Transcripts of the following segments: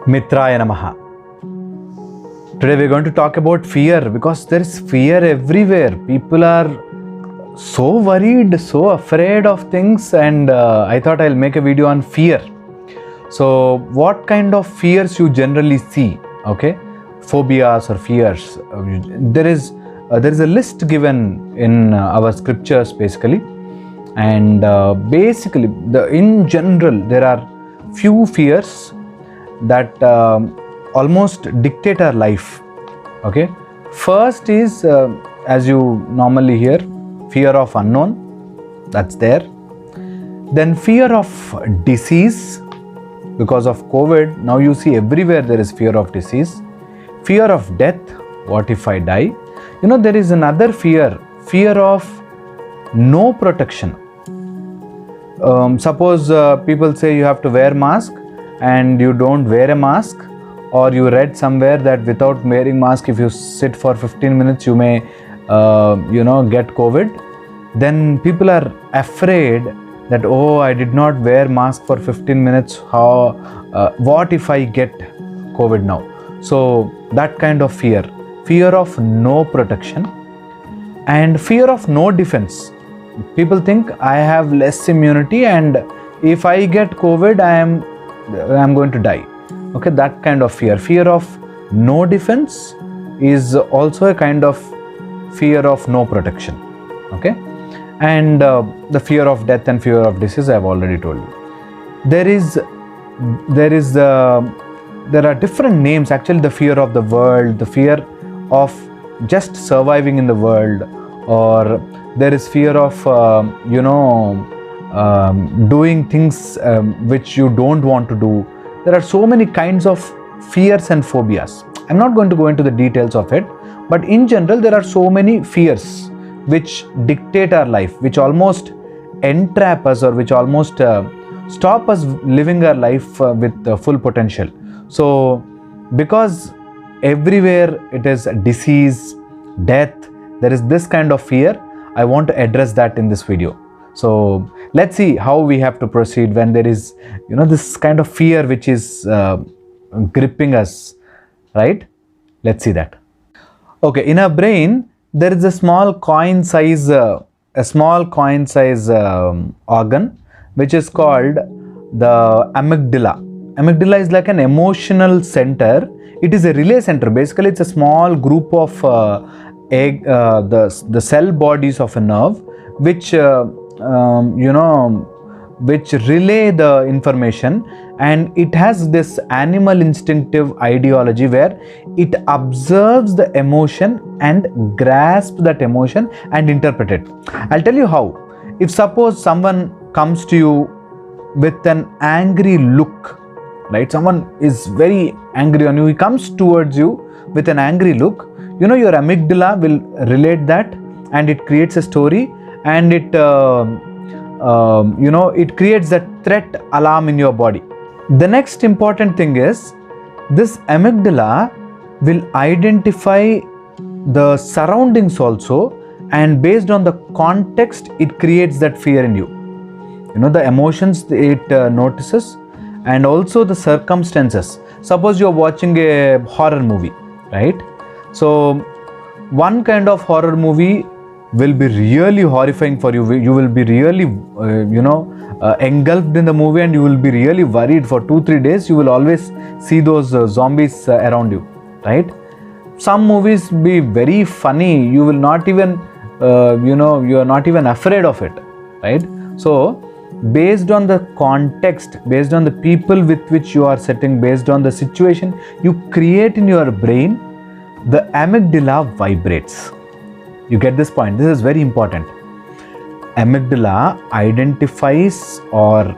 Mitraaya namaha. Today we are going to talk about fear, because there is fear everywhere. People are so worried, so afraid of things, and I thought I'll make a video on fear. So what kind of fears you generally see? Okay, phobias or fears. There is a list given in our scriptures basically, and basically in general there are few fears that almost dictate our life. Okay, first is as you normally hear, fear of unknown. That's there. Then fear of disease. Because of COVID, now you see everywhere there is fear of disease. Fear of death. What if I die? You know, there is another fear of no protection. Suppose people say you have to wear mask and you don't wear a mask, or you read somewhere that without wearing mask, if you sit for 15 minutes, you may get COVID. Then people are afraid that, oh, I did not wear mask for 15 minutes. What if I get COVID now? So that kind of fear of no protection, and fear of no defense. People think I have less immunity, and if I get COVID, I am going to die. Okay, that kind of fear of no defense is also a kind of fear of no protection. Okay, and the fear of death and fear of disease I have already told you. There are different names actually. The fear of the world, the fear of just surviving in the world, or there is fear of doing things which you don't want to do. There are so many kinds of fears and phobias. I'm not going to go into the details of it, but in general there are so many fears which dictate our life, which almost entrap us, or which almost stop us living our life with full potential. So because everywhere it is disease, death, there is this kind of fear. I want to address that in this video. So let's see how we have to proceed when there is this kind of fear which is gripping us, right? Let's see that. Okay, in our brain there is a small coin size organ which is called the amygdala. Amygdala is like an emotional center. It is a relay center. Basically, it's a small group of the cell bodies of a nerve which relay the information, and it has this animal instinctive ideology where it observes the emotion and grasps that emotion and interpret it. I'll tell you how. If suppose someone comes to you with an angry look, right? Someone is very angry on you. He comes towards you with an angry look. Your amygdala will relate that, and it creates a story, and it creates a threat alarm in your body. The next important thing is this amygdala will identify the surroundings also, and based on the context, it creates that fear in you. The emotions it notices, and also the circumstances. Suppose you are watching a horror movie, right? So one kind of horror movie will be really horrifying for you. You will be really engulfed in the movie, and you will be really worried for 2-3 days. You will always see those zombies around you, right? Some movies be very funny. You will not even you are not even afraid of it, right? So based on the context, based on the people with which you are sitting, based on the situation you create in your brain, the amygdala vibrates. You get this point? This is very important. Amygdala identifies or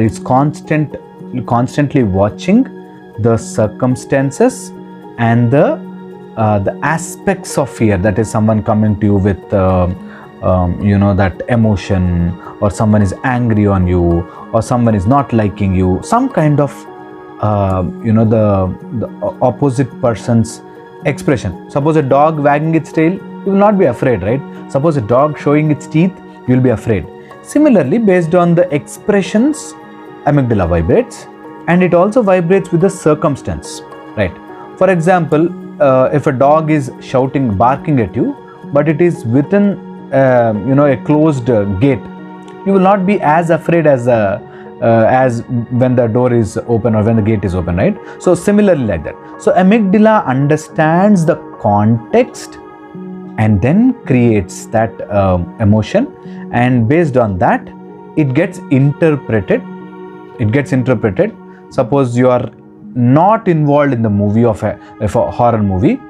is constantly watching the circumstances and the aspects of fear. That is, someone coming to you with that emotion, or someone is angry on you, or someone is not liking you, some kind of the opposite person's expression. Suppose a dog wagging its tail, you will not be afraid, right? Suppose a dog showing its teeth, you will be afraid. Similarly, based on the expressions, amygdala vibrates, and it also vibrates with the circumstance, right? For example, if a dog is shouting, barking at you, but it is within a closed gate, you will not be as afraid as when the door is open or when the gate is open, right? So similarly like that. So amygdala understands the context and then creates that emotion, and based on that it gets interpreted. Suppose you are not involved in the movie of a horror movie,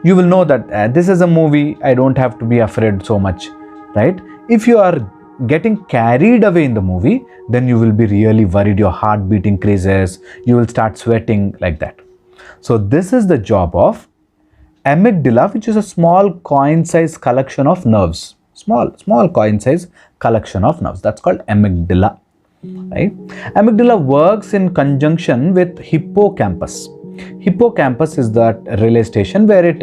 you will know that this is a movie, I don't have to be afraid so much, right? If you are getting carried away in the movie, then you will be really worried, your heartbeat increases, you will start sweating like that. So this is the job of amygdala, which is a small coin-sized collection of nerves. Small coin-sized collection of nerves. That's called amygdala, right? Amygdala works in conjunction with hippocampus. Hippocampus is that relay station where it,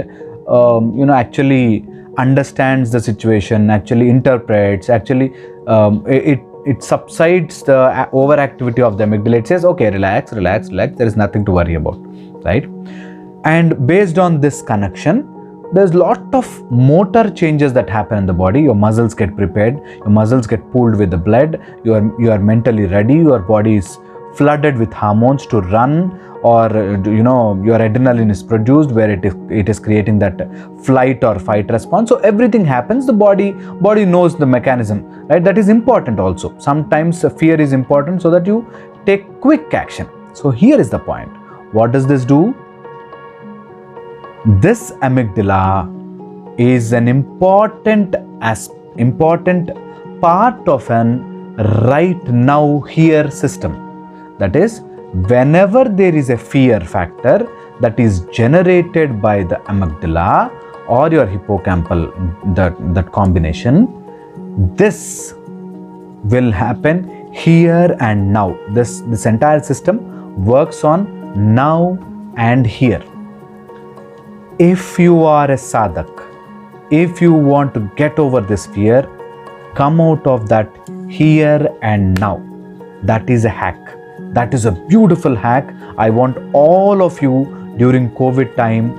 actually understands the situation, actually interprets, actually it subsides the overactivity of the amygdala. It says, okay, relax, there is nothing to worry about, right? And based on this connection, there's a lot of motor changes that happen in the body. Your muscles get prepared, your muscles get pulled with the blood, you are mentally ready, your body is flooded with hormones to run, or your adrenaline is produced where it is creating that flight or fight response. So everything happens, the body knows the mechanism, right? That is important also. Sometimes fear is important so that you take quick action. So here is the point. What does this do? This amygdala is an important part of an right now here system. That is, whenever there is a fear factor that is generated by the amygdala or your hippocampal, that combination, this will happen here and now. This entire system works on now and here. If you are a sadhak, if you want to get over this fear, come out of that here and now. That is a hack. That is a beautiful hack. I want all of you during COVID time,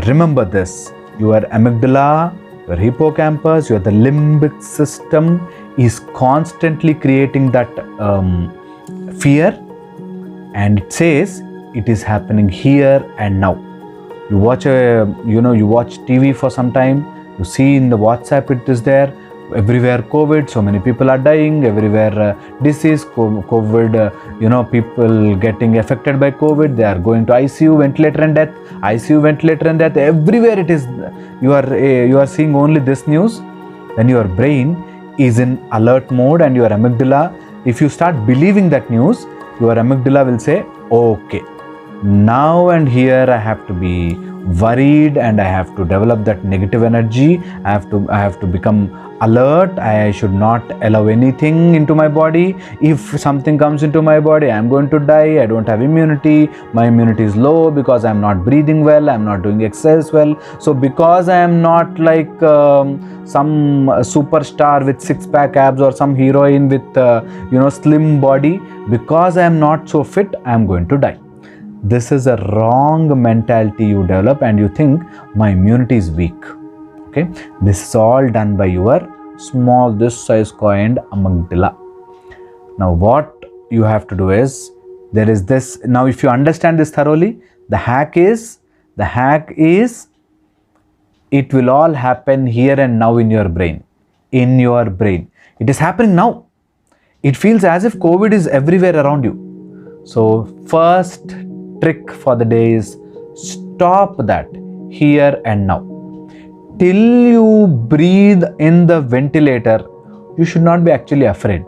remember this. Your amygdala, your hippocampus, the limbic system is constantly creating that fear, and it says it is happening here and now. You watch you watch TV for some time, you see in the WhatsApp it is there, everywhere COVID, so many people are dying, everywhere disease, COVID, people getting affected by COVID, they are going to ICU, ventilator and death, everywhere it is. You are seeing only this news. Then your brain is in alert mode, and your amygdala, if you start believing that news, your amygdala will say, okay, now and here I have to be worried, and I have to develop that negative energy. I have to become alert. I should not allow anything into my body. If something comes into my body, I am going to die. I don't have immunity. My immunity is low because I am not breathing well. I am not doing exercise well. So because I am not like some superstar with six-pack abs or some heroine with slim body, because I am not so fit, I am going to die. This is a wrong mentality you develop, and you think my immunity is weak. Okay, this is all done by your small, this size coined amygdala. Now what you have to do is, there is this. Now if you understand this thoroughly, the hack is it will all happen here and now in your brain. It is happening now. It feels as if COVID is everywhere around you. So first trick for the day is stop that here and now. Till you breathe in the ventilator, you should not be actually afraid.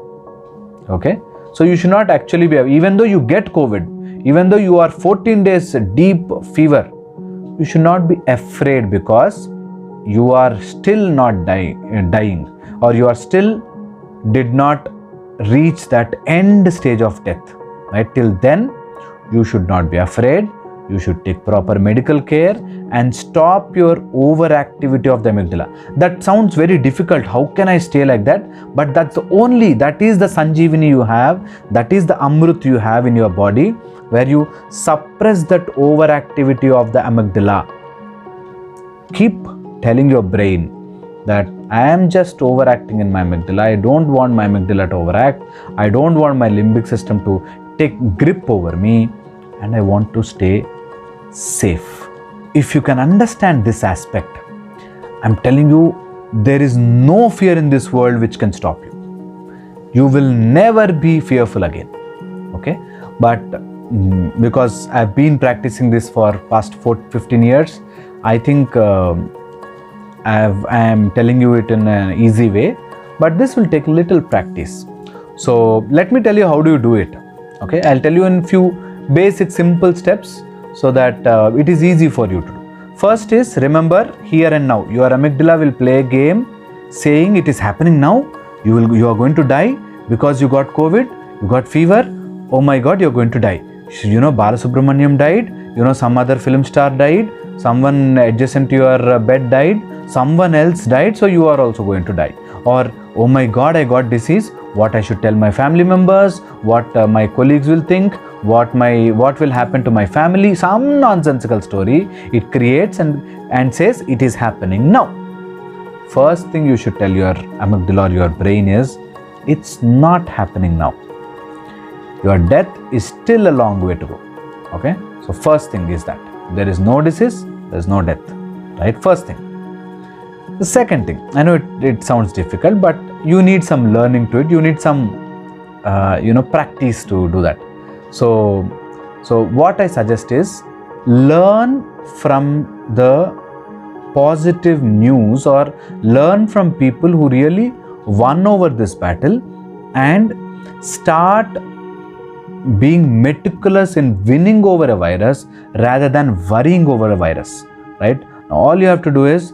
Okay, so you should not actually be, even though you get COVID, even though you are 14 days deep fever, you should not be afraid, because you are still not dying, or you are still did not reach that end stage of death, right? Till then you should not be afraid. you should take proper medical care and stop your overactivity of the amygdala. That sounds very difficult. How can I stay like that? But that is the Sanjeevani you have, that is the Amrut you have in your body, where you suppress that overactivity of the amygdala. Keep telling your brain that I am just overacting in my amygdala. I don't want my amygdala to overact. I don't want my limbic system to take grip over me, and I want to stay safe. If you can understand this aspect, I'm telling you, there is no fear in this world which can stop you. You will never be fearful again. Okay? But because I've been practicing this for past 15 years, I think I am telling you it in an easy way, but this will take little practice. So let me tell you how do you do it. Okay, I'll tell you in few basic simple steps so that it is easy for you to do. First is, remember here and now. Your amygdala will play a game saying it is happening now. You are going to die because you got COVID, you got fever. Oh my God, you're going to die. You know, Balasubramaniam died. You know, some other film star died. Someone adjacent to your bed died. Someone else died, so you are also going to die. Or, oh my God, I got disease. What I should tell my family members, what my colleagues will think, what will happen to my family. Some nonsensical story it creates and says it is happening now. First thing you should tell your amygdala or your brain is, it's not happening now. Your death is still a long way to go. Okay, so first thing is that there is no disease, there is no death, right? First thing. The second thing, I know it sounds difficult, but you need some learning to it. You need some practice to do that. So what I suggest is, learn from the positive news or learn from people who really won over this battle and start being meticulous in winning over a virus rather than worrying over a virus, right? Now, all you have to do is,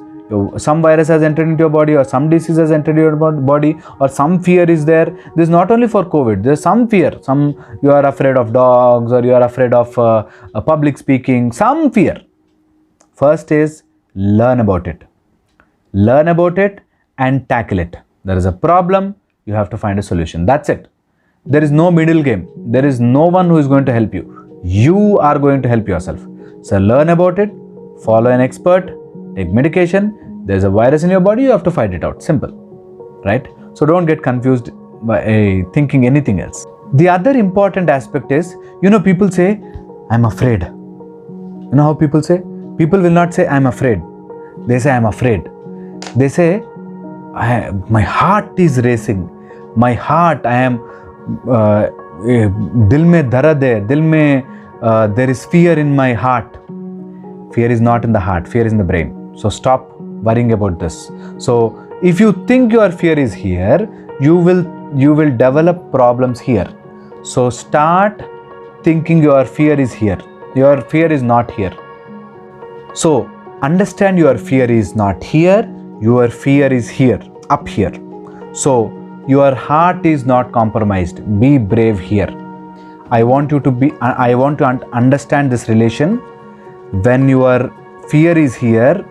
some virus has entered into your body, or some disease has entered your body, or some fear is there. This is not only for COVID. There's some fear. You are afraid of dogs, or you are afraid of public speaking. Some fear. First is, learn about it. Learn about it and tackle it. There is a problem. You have to find a solution. That's it. There is no middle game. There is no one who is going to help you. You are going to help yourself. So learn about it. Follow an expert. Take medication. There's a virus in your body, you have to fight it out. Simple, right? So don't get confused by thinking anything else. The other important aspect is, people say, I'm afraid. You know how people say? People will not say, I'm afraid. They say, I'm afraid. They say, my heart is racing. My heart, I am, dil mein darad hai, there is fear in my heart. Fear is not in the heart, fear is in the brain. So stop worrying about this. So if you think your fear is here, you will develop problems here. So start thinking your fear is here. Your fear is not here. So understand your fear is not here. Your fear is here, up here. So your heart is not compromised. Be brave here. I want to understand this relation. When your fear is here,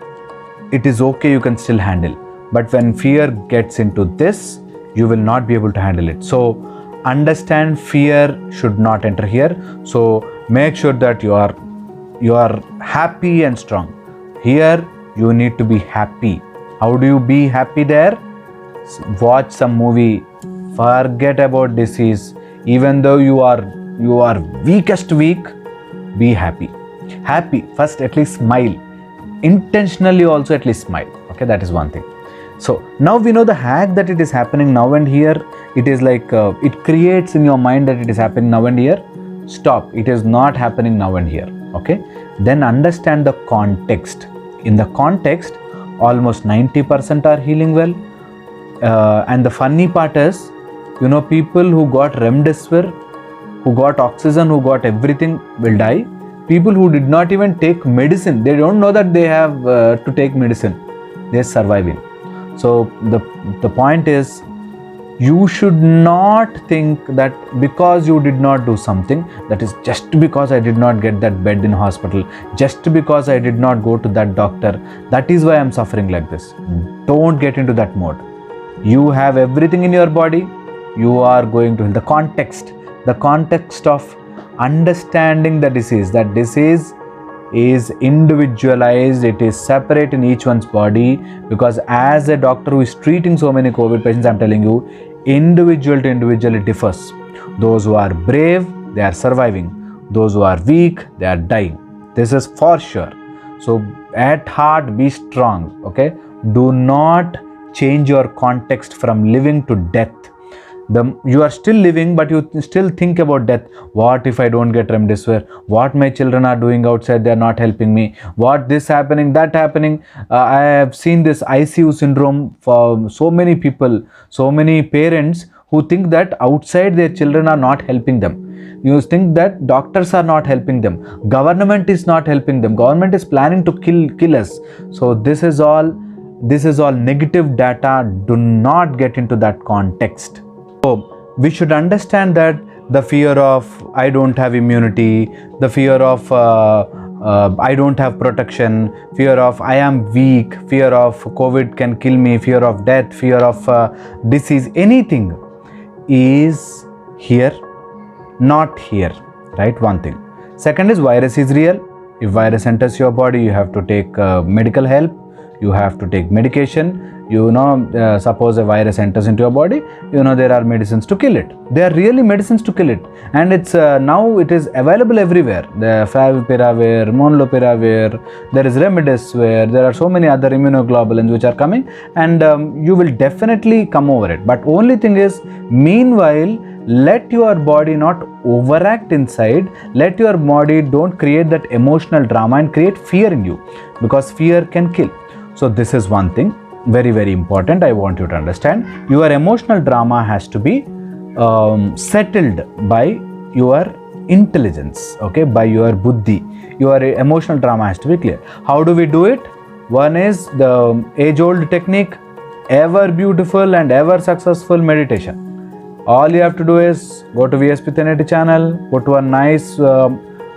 it is okay, you can still handle. But when fear gets into this, you will not be able to handle it. So understand fear should not enter here. So make sure that you are happy and strong. Here you need to be happy. How do you be happy there? Watch some movie. Forget about disease. Even though you are weakest weak, be happy. Happy. First, at least smile. Intentionally also at least smile. Okay, that is one thing. So now we know the hack that it is happening now and here. It is like it creates in your mind that it is happening now and here. Stop. It is not happening now and here. Okay. Then understand the context. In the context, almost 90% are healing well. And the funny part is, people who got remdesivir, who got oxygen, who got everything will die. People who did not even take medicine, they don't know that they have to take medicine. They are surviving. So the point is, You should not think that because you did not do something, that is just because I did not get that bed in hospital, just because I did not go to that doctor, that is why I am suffering like this. Don't get into that mode. You have everything in your body. You are going to heal. The context of understanding the disease, that disease is individualized, it is separate in each one's body, because as a doctor who is treating so many COVID patients, I'm telling you, individual to individual it differs. Those who are brave, they are surviving. Those who are weak, they are dying. This is for sure. So at heart, be strong, okay? Do not change your context from living to death. You are still living, but you still think about death. What if I don't get remdesivir? What my children are doing outside, they are not helping me. What this happening, that happening. I have seen this ICU syndrome for so many people, so many parents who think that outside their children are not helping them. You think that doctors are not helping them. Government is not helping them. Government is planning to kill us. So this is all negative data. Do not get into that context. So we should understand that the fear of I don't have immunity, the fear of I don't have protection, fear of I am weak, fear of COVID can kill me, fear of death, fear of disease, anything is here, not here, right? One thing. Second is virus is real. If virus enters your body, you have to take medical help, you have to take medication. Suppose a virus enters into your body, there are medicines to kill it. There are really medicines to kill it, and it's now it is available everywhere. The favipiravir, molnupiravir, there is remdesivir, there are so many other immunoglobulins which are coming, and you will definitely come over it. But only thing is, meanwhile, let your body not overact inside. Let your body don't create that emotional drama and create fear in you, because fear can kill. So this is one thing. Very, very important. I want you to understand. Your emotional drama has to be settled by your intelligence, okay, by your buddhi. Your emotional drama has to be clear. How do we do it? One is the age-old technique, ever beautiful and ever successful meditation. All you have to do is go to VSPTenneti channel, put one nice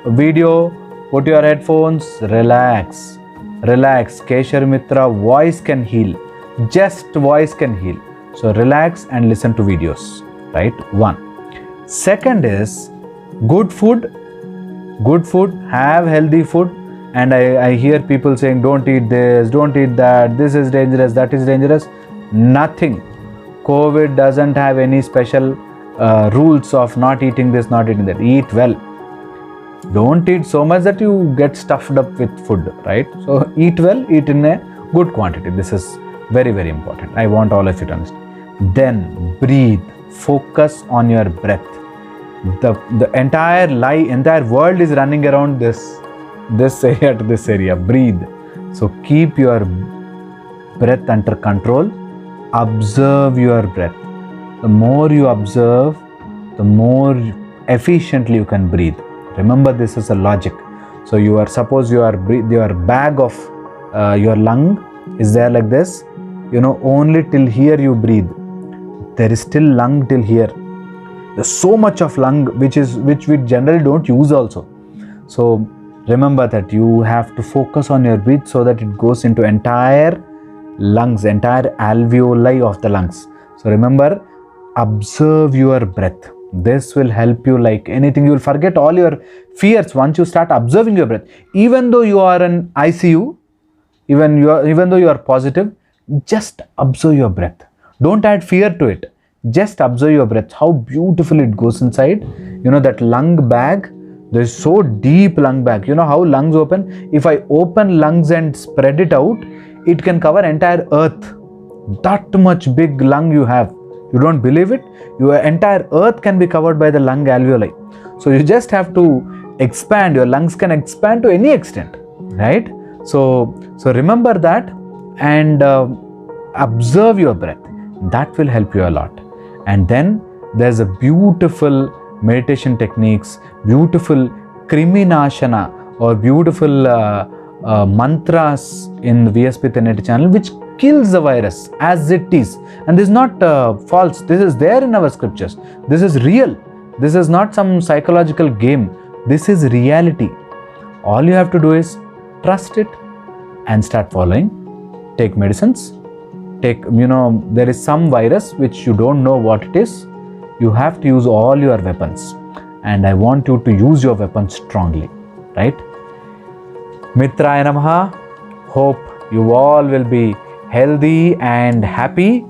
video, put your headphones, relax. Kesharamitra, voice can heal. Just voice can heal. So relax and listen to videos, right? One. Second is good food. Have healthy food. And I hear people saying, don't eat this, don't eat that, this is dangerous, that is dangerous. Nothing. COVID doesn't have any special rules of not eating this, not eating that. Eat well. Don't eat so much that you get stuffed up with food, right? So eat well, eat in a good quantity. This is very, very important. I want all of you to understand. Then breathe. Focus on your breath. The entire world is running around this area to this area. Breathe. So keep your breath under control. Observe your breath. The more you observe, the more efficiently you can breathe. Remember, this is a logic. So suppose your bag of your lung is there like this. Only till here you breathe. There is still lung till here. There's so much of lung which we generally don't use also. So remember that you have to focus on your breath so that it goes into entire lungs, entire alveoli of the lungs. So remember, observe your breath. This will help you like anything. You will forget all your fears once you start observing your breath. Even though you are in ICU, even though you are positive, just observe your breath. Don't add fear to it. Just observe your breath. How beautiful it goes inside. That lung bag. There is so deep lung bag. How lungs open? If I open lungs and spread it out, it can cover entire earth. That much big lung you have. You don't believe it? Your entire earth can be covered by the lung alveoli. So you just have to expand. Your lungs can expand to any extent, right? So remember that and observe your breath. That will help you a lot. And then there's a beautiful meditation techniques, beautiful kriminashana or beautiful mantras in the VSPTenneti channel which kills the virus as it is. And this is not false. This is there in our scriptures. This is real. This is not some psychological game. This is reality. All you have to do is trust it and start following. Take medicines. There is some virus which you don't know what it is. You have to use all your weapons. And I want you to use your weapons strongly. Right? Mitraaya namaha. Hope you all will be healthy and happy.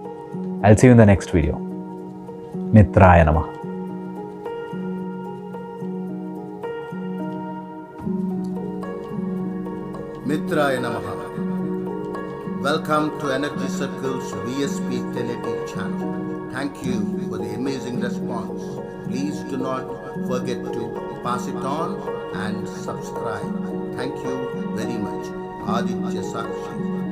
I'll see you in the next video. Mitraaya namaha. Mitraaya namaha. Welcome to Energy Circle's VSPTenneti channel. Thank you for the amazing response. Please do not forget to pass it on and subscribe. Thank you very much. Aditya Sakshi.